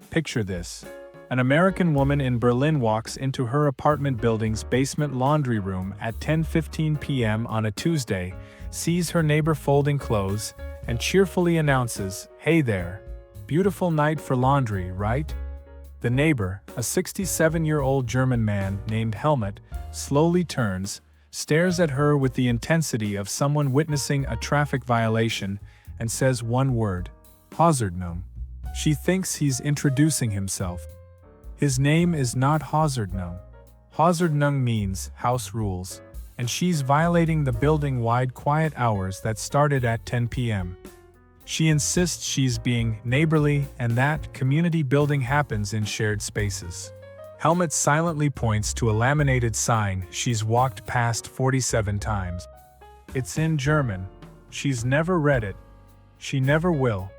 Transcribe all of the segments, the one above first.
Picture this. An American woman in Berlin walks into her apartment building's basement laundry room at 10:15 p.m. on a Tuesday, sees her neighbor folding clothes, and cheerfully announces, "Hey there. Beautiful night for laundry, right?" The neighbor, a 67-year-old German man named Helmut, slowly turns, stares at her with the intensity of someone witnessing a traffic violation, and says one word, "Hausordnung." She thinks he's introducing himself. His name is not Hausordnung. Hausordnung means house rules, and she's violating the building-wide quiet hours that started at 10 p.m. She insists she's being neighborly and that community building happens in shared spaces. Helmut silently points to a laminated sign she's walked past 47 times. It's in German. She's never read it. She never will.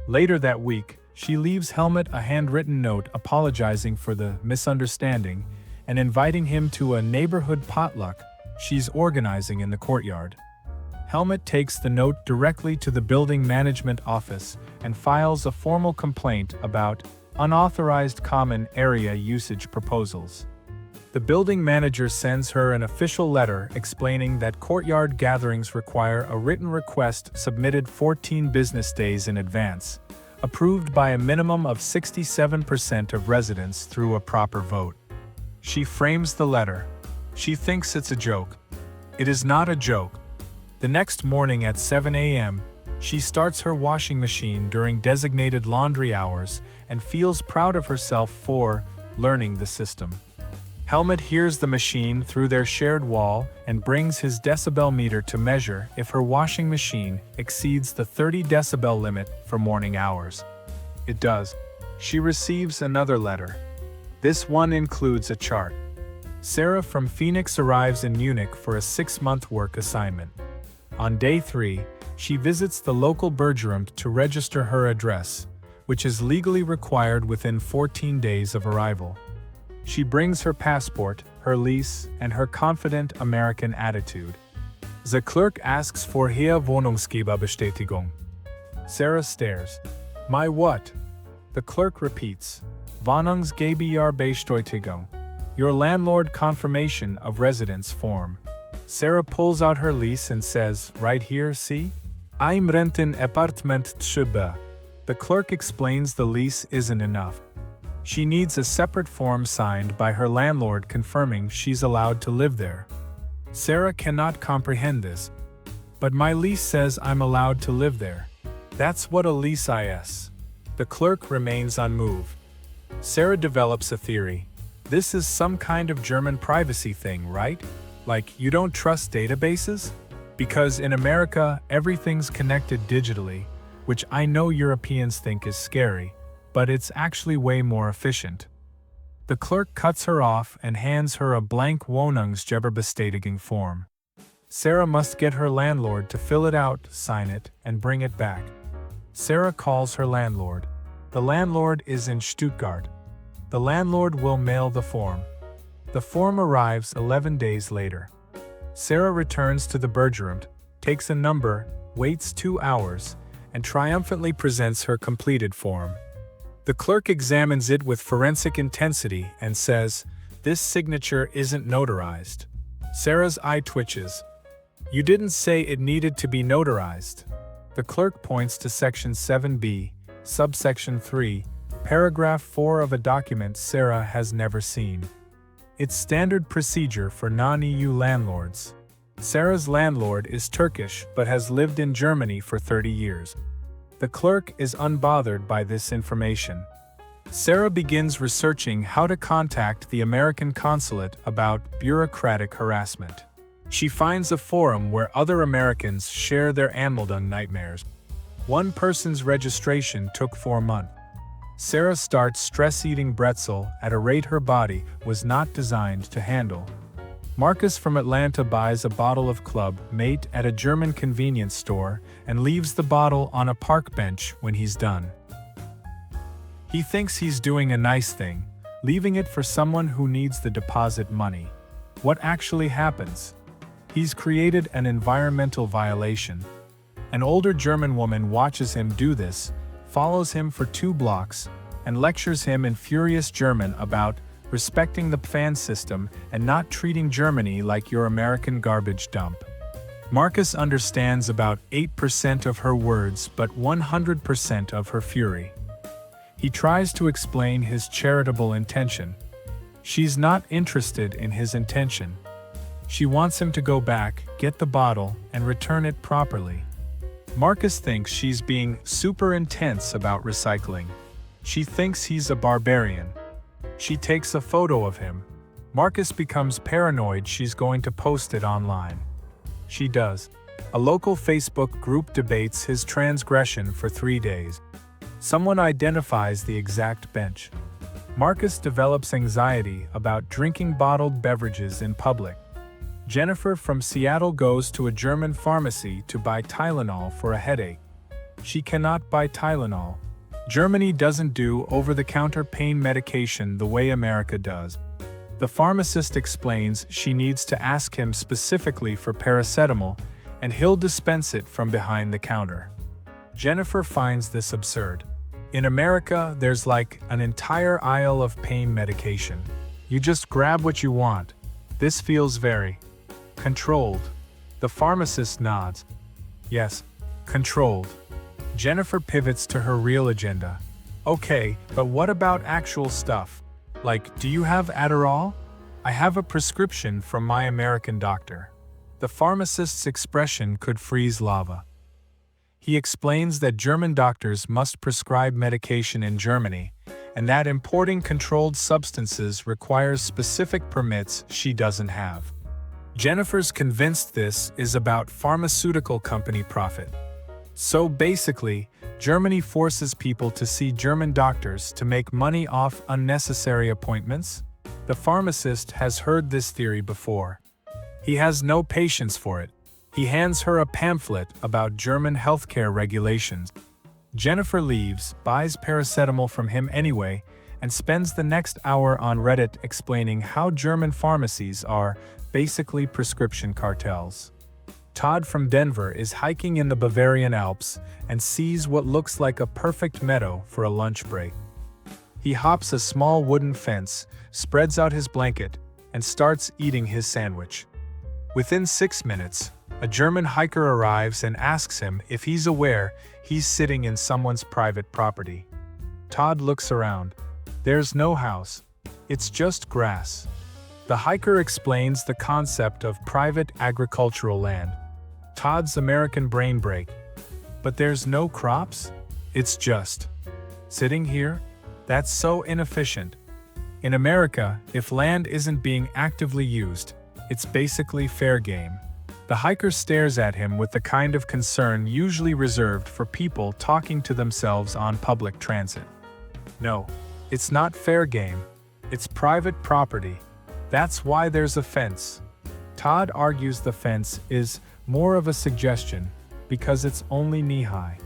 Later that week, she leaves Helmut a handwritten note apologizing for the misunderstanding and inviting him to a neighborhood potluck she's organizing in the courtyard. Helmut takes the note directly to the building management office and files a formal complaint about unauthorized common area usage proposals. The building manager sends her an official letter explaining that courtyard gatherings require a written request submitted 14 business days in advance, approved by a minimum of 67% of residents through a proper vote. She frames the letter. She thinks it's a joke. It is not a joke. The next morning at 7 a.m., she starts her washing machine during designated laundry hours and feels proud of herself for learning the system. Helmut hears the machine through their shared wall and brings his decibel meter to measure if her washing machine exceeds the 30 decibel limit for morning hours. It does. She receives another letter. This one includes a chart. Sarah from Phoenix arrives in Munich for a 6-month work assignment. On day 3, she visits the local Bürgeramt to register her address, which is legally required within 14 days of arrival. She brings her passport, her lease, and her confident American attitude. The clerk asks for Ihre Wohnungsgeberbestätigung. Sarah stares. My what? The clerk repeats. Wohnungsgeberbestätigung. Your landlord confirmation of residence form. Sarah pulls out her lease and says, right here, see? I'm renting apartment 3B. The clerk explains the lease isn't enough. She needs a separate form signed by her landlord confirming she's allowed to live there. Sarah cannot comprehend this. But my lease says I'm allowed to live there. That's what a lease is. The clerk remains unmoved. Sarah develops a theory. This is some kind of German privacy thing, right? Like, you don't trust databases? Because in America, everything's connected digitally, which I know Europeans think is scary, but it's actually way more efficient. The clerk cuts her off and hands her a blank Wohnungsgeberbestätigung form. Sarah must get her landlord to fill it out, sign it, and bring it back. Sarah calls her landlord. The landlord is in Stuttgart. The landlord will mail the form. The form arrives 11 days later. Sarah returns to the Bürgeramt, takes a number, waits 2 hours, and triumphantly presents her completed form. The clerk examines it with forensic intensity and says, "This signature isn't notarized." Sarah's eye twitches. "You didn't say it needed to be notarized." The clerk points to Section 7b, subsection 3, paragraph 4 of a document Sarah has never seen. It's standard procedure for non-EU landlords. Sarah's landlord is Turkish but has lived in Germany for 30 years. The clerk is unbothered by this information. Sarah begins researching how to contact the American consulate about bureaucratic harassment. She finds a forum where other Americans share their Anmeldung nightmares. One person's registration took 4 months. Sarah starts stress-eating bretzel at a rate her body was not designed to handle. Marcus from Atlanta buys a bottle of Club Mate at a German convenience store and leaves the bottle on a park bench when he's done. He thinks he's doing a nice thing, leaving it for someone who needs the deposit money. What actually happens? He's created an environmental violation. An older German woman watches him do this, follows him for 2 blocks, and lectures him in furious German about respecting the fan system and not treating Germany like your American garbage dump. Marcus understands about 8% of her words but 100% of her fury. He tries to explain his charitable intention. She's not interested in his intention. She wants him to go back, get the bottle, and return it properly. Marcus thinks she's being super intense about recycling. She thinks he's a barbarian. She takes a photo of him. Marcus becomes paranoid she's going to post it online. She does. A local Facebook group debates his transgression for 3 days. Someone identifies the exact bench. Marcus develops anxiety about drinking bottled beverages in public. Jennifer from Seattle goes to a German pharmacy to buy Tylenol for a headache. She cannot buy Tylenol. Germany doesn't do over-the-counter pain medication the way America does. The pharmacist explains she needs to ask him specifically for paracetamol, and he'll dispense it from behind the counter. Jennifer finds this absurd. In America, there's like an entire aisle of pain medication. You just grab what you want. This feels very controlled. The pharmacist nods. Yes, controlled. Jennifer pivots to her real agenda. Okay, but what about actual stuff? Like, do you have Adderall? I have a prescription from my American doctor. The pharmacist's expression could freeze lava. He explains that German doctors must prescribe medication in Germany, and that importing controlled substances requires specific permits she doesn't have. Jennifer's convinced this is about pharmaceutical company profit. So basically, Germany forces people to see German doctors to make money off unnecessary appointments? The pharmacist has heard this theory before. He has no patience for it. He hands her a pamphlet about German healthcare regulations. Jennifer leaves, buys paracetamol from him anyway, and spends the next hour on Reddit explaining how German pharmacies are basically prescription cartels. Todd from Denver is hiking in the Bavarian Alps and sees what looks like a perfect meadow for a lunch break. He hops a small wooden fence, spreads out his blanket, and starts eating his sandwich. Within 6 minutes, a German hiker arrives and asks him if he's aware he's sitting in someone's private property. Todd looks around. There's no house. It's just grass. The hiker explains the concept of private agricultural land. Todd's American brain break. But there's no crops? It's just sitting here? That's so inefficient. In America, if land isn't being actively used, it's basically fair game. The hiker stares at him with the kind of concern usually reserved for people talking to themselves on public transit. No, it's not fair game. It's private property. That's why there's a fence. Todd argues the fence is more of a suggestion because it's only knee-high.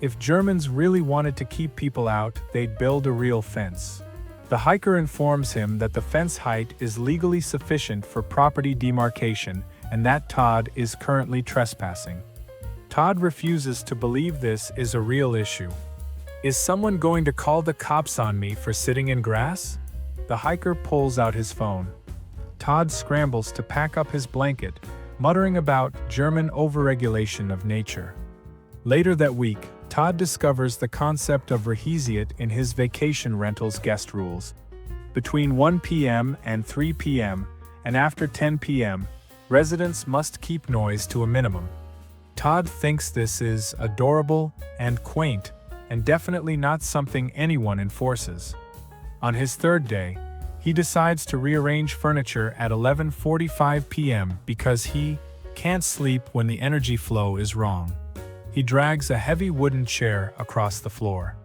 If Germans really wanted to keep people out, they'd build a real fence. The hiker informs him that the fence height is legally sufficient for property demarcation and that Todd is currently trespassing. Todd refuses to believe this is a real issue. Is someone going to call the cops on me for sitting in grass? The hiker pulls out his phone. Todd scrambles to pack up his blanket, muttering about German overregulation of nature. Later that week, Todd discovers the concept of reheisiat in his vacation rental's guest rules. Between 1 p.m. and 3 p.m., and after 10 p.m., residents must keep noise to a minimum. Todd thinks this is adorable and quaint, and definitely not something anyone enforces. On his third day, he decides to rearrange furniture at 11:45 p.m. because he can't sleep when the energy flow is wrong. He drags a heavy wooden chair across the floor.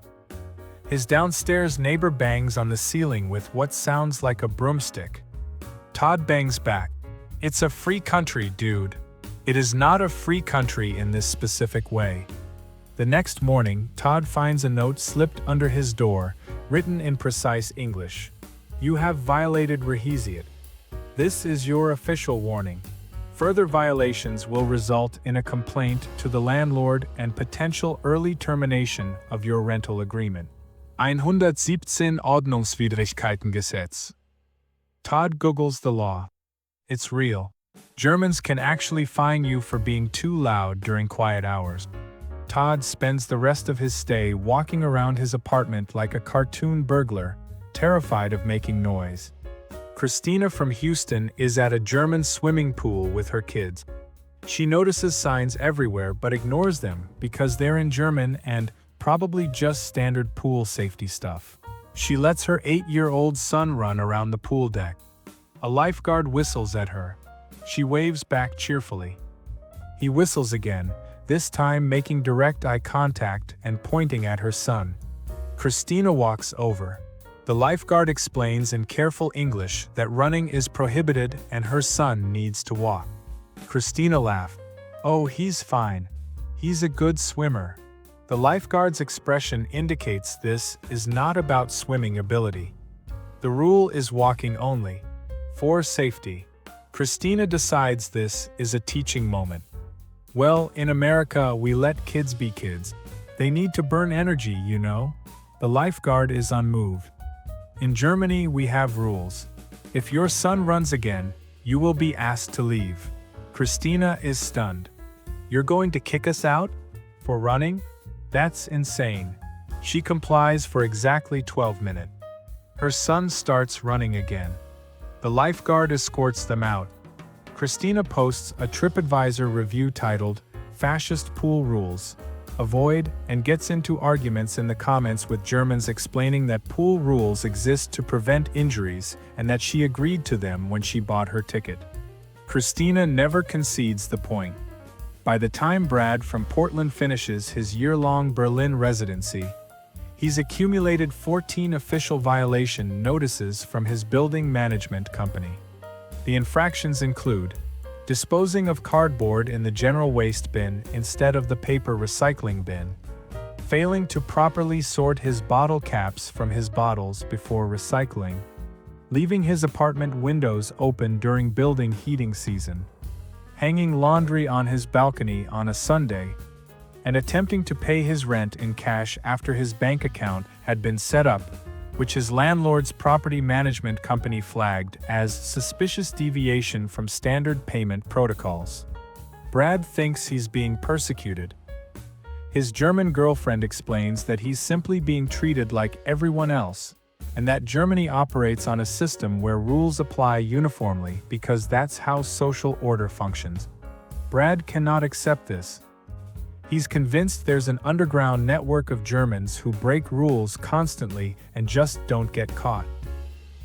His downstairs neighbor bangs on the ceiling with what sounds like a broomstick. Todd bangs back. It's a free country, dude. It is not a free country in this specific way. The next morning, Todd finds a note slipped under his door, written in precise English. You have violated reheisiat. This is your official warning. Further violations will result in a complaint to the landlord and potential early termination of your rental agreement. 117 Ordnungswidrigkeitengesetz. Todd Googles the law. It's real. Germans can actually fine you for being too loud during quiet hours. Todd spends the rest of his stay walking around his apartment like a cartoon burglar, terrified of making noise. Christina from Houston is at a German swimming pool with her kids. She notices signs everywhere but ignores them because they're in German and probably just standard pool safety stuff. She lets her 8-year-old son run around the pool deck. A lifeguard whistles at her. She waves back cheerfully. He whistles again, this time making direct eye contact and pointing at her son. Christina walks over. The lifeguard explains in careful English that running is prohibited and her son needs to walk. Christina laughed. "Oh, he's fine. He's a good swimmer." The lifeguard's expression indicates this is not about swimming ability. The rule is walking only. For safety. Christina decides this is a teaching moment. Well, in America, we let kids be kids. They need to burn energy, you know? The lifeguard is unmoved. In Germany, we have rules. If your son runs again, you will be asked to leave. Christina is stunned. You're going to kick us out? For running? That's insane. She complies for exactly 12 minutes. Her son starts running again. The lifeguard escorts them out. Christina posts a TripAdvisor review titled, "Fascist Pool Rules. Avoid," and gets into arguments in the comments with Germans explaining that pool rules exist to prevent injuries and that she agreed to them when she bought her ticket. Christina never concedes the point. By the time Brad from Portland finishes his year-long Berlin residency, he's accumulated 14 official violation notices from his building management company. The infractions include disposing of cardboard in the general waste bin instead of the paper recycling bin, failing to properly sort his bottle caps from his bottles before recycling, leaving his apartment windows open during building heating season, hanging laundry on his balcony on a Sunday, and attempting to pay his rent in cash after his bank account had been set up, which his landlord's property management company flagged as suspicious deviation from standard payment protocols. Brad thinks he's being persecuted. His German girlfriend explains that he's simply being treated like everyone else, and that Germany operates on a system where rules apply uniformly because that's how social order functions. Brad cannot accept this. He's convinced there's an underground network of Germans who break rules constantly and just don't get caught.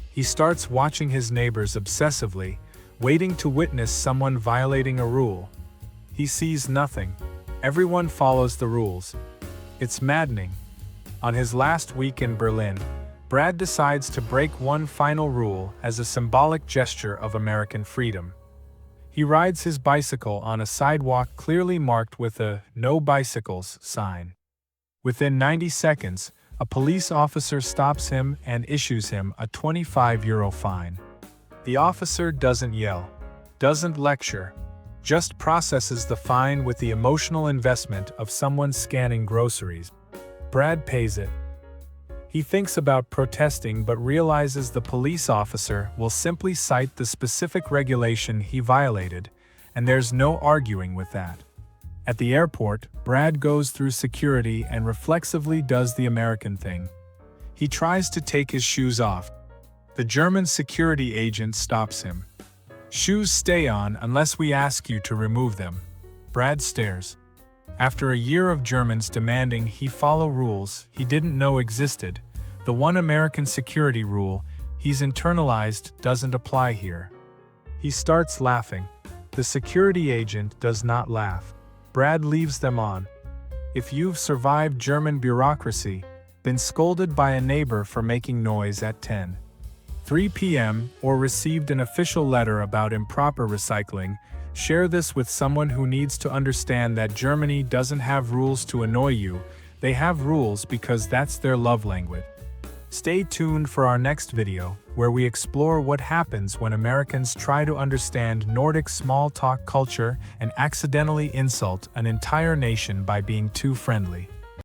He starts watching his neighbors obsessively, waiting to witness someone violating a rule. He sees nothing. Everyone follows the rules. It's maddening. On his last week in Berlin, Brad decides to break one final rule as a symbolic gesture of American freedom. He rides his bicycle on a sidewalk clearly marked with a "No Bicycles" sign. Within 90 seconds, a police officer stops him and issues him a 25 € fine. The officer doesn't yell, doesn't lecture, just processes the fine with the emotional investment of someone scanning groceries. Brad pays it. He thinks about protesting but realizes the police officer will simply cite the specific regulation he violated, and there's no arguing with that. At the airport, Brad goes through security and reflexively does the American thing. He tries to take his shoes off. The German security agent stops him. "Shoes stay on unless we ask you to remove them." Brad stares. After a year of Germans demanding he follow rules he didn't know existed, the one American security rule he's internalized doesn't apply here. He starts laughing. The security agent does not laugh. Brad leaves them on. If you've survived German bureaucracy, been scolded by a neighbor for making noise at 10:03 p.m., or received an official letter about improper recycling, share this with someone who needs to understand that Germany doesn't have rules to annoy you, they have rules because that's their love language. Stay tuned for our next video, where we explore what happens when Americans try to understand Nordic small talk culture and accidentally insult an entire nation by being too friendly.